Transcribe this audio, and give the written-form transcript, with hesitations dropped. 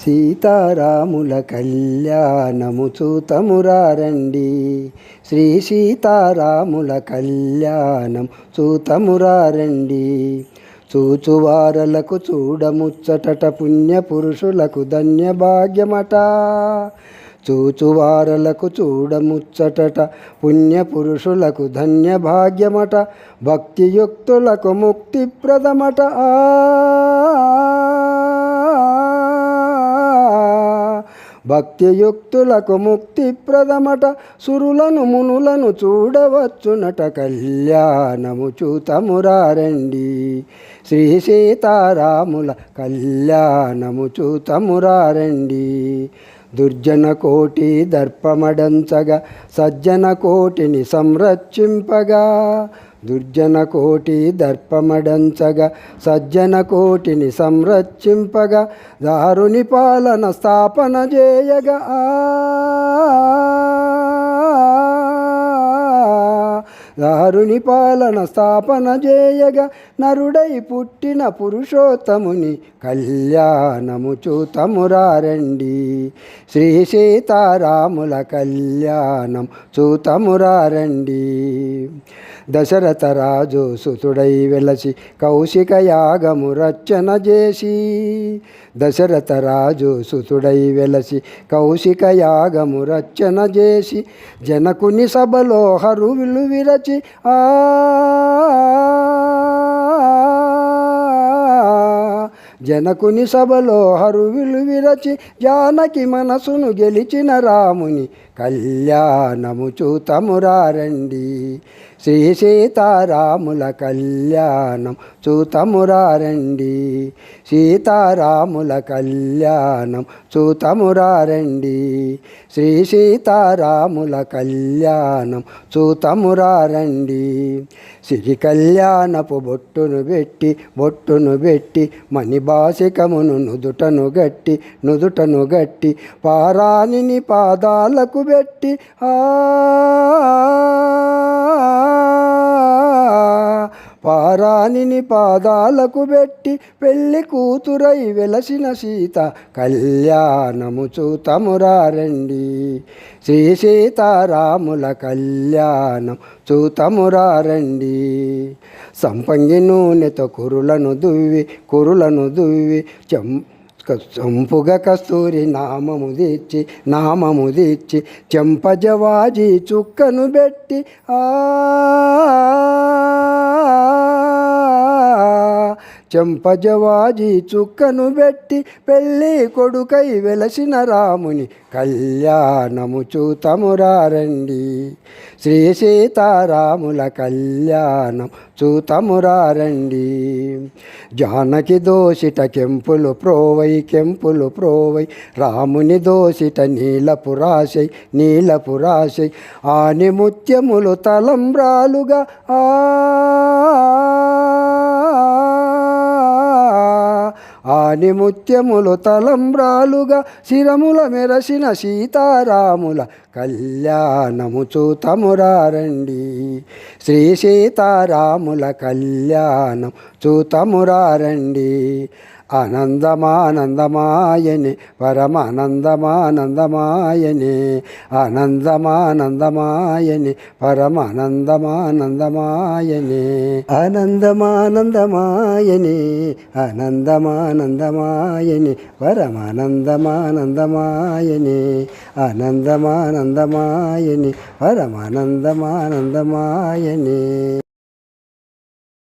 సీతారాముల కళ్యాణము చూతమురారండి. శ్రీ సీతారాముల కళ్యాణం చూతమురారండి. చూచువారలకు చూడముచ్చటట పుణ్యపురుషులకు ధన్యభాగ్యమట. చూచువారలకు చూడముచ్చటట పుణ్యపురుషులకు ధన్యభాగ్యమట. భక్తియుక్తులకు ముక్తిప్రదమట. భక్తియుక్తులకు ముక్తిప్రదమట. సురులను మునులను చూడవచ్చునట. కళ్యాణము చూతమురారండి. శ్రీ సీతారాముల కళ్యాణము చూతమురారండి. దుర్జన కోటి దర్పమడంచగా సజ్జన కోటిని సంరక్షింపగా. దుర్జన కోటి దర్పమడంచగా సజ్జన కోటిని సంరక్షింపగా. దారుని పాలన స్థాపన చేయగా. దారుని పాలన స్థాపన చేయగా. నరుడై పుట్టిన పురుషోత్తముని కళ్యాణము చూతమురారండి. శ్రీ సీతారాముల కళ్యాణం చూతమురారండి. దశరథ రాజు సుతుడై వెలసి కౌశిక యాగము రచన చేసి. దశరథ రాజు సుతుడై వెలసి కౌశిక యాగము రచన చేసి. జనకుని సభలో హరువిలు విరచి జనకుని సభలో హరువిలు విరచి. జానకి మనసును గెలిచిన రాముని కళ్యాణము చూతమురారండి. శ్రీ సీతారాముల కళ్యాణం చూతమురారండి. సీతారాముల కళ్యాణం చూతమురారండి. శ్రీ సీతారాముల కళ్యాణం చూతమురారండి. సిరి కళ్యాణపు బొట్టును పెట్టి మణిబాసికమును నుదుటను గట్టి పారాణిని పాదాలకు పెట్టి. పారాణిని పాదాలకు పెట్టి పెళ్లి కూతురై వెలసిన సీత కళ్యాణము చూతమురారండి. శ్రీ సీతారాముల కళ్యాణం చూతమురారండి. సంపంగి నూనెతో కురులను దువ్వి చంపుగ కస్తూరి నామము దీర్చి చెంపజవాజీ చుక్కను పెట్టి. చెంపజవాజీ చుక్కను పెట్టి పెళ్ళి కొడుకై వెలసిన రాముని కళ్యాణము చూతమురారండి. శ్రీ సీతారాముల కళ్యాణం చూతమురారండి. జానకి దోషిట కెంపులు ప్రోవై రాముని దోషిట నీలపు రాశై ఆని ముత్యములు తలంబ్రాలుగా. ఆని ముత్యములు తలంబ్రాలుగా శిరముల మెరసిన సీతారాముల కళ్యాణము చూతమురారండి. శ్రీ సీతారాముల కళ్యాణం చూతమురారండి. ఆనందమానందమాయనే పరమానందమానందమాయనే. ఆనందమానందమాయనే పరమానందమానందమాయనే. ఆనందమానందమాయనే ఆనందమానందమాయనే పరమానందమానందమాయనే. ఆనందమానందమాయనే పరమానందమానందమాయనే.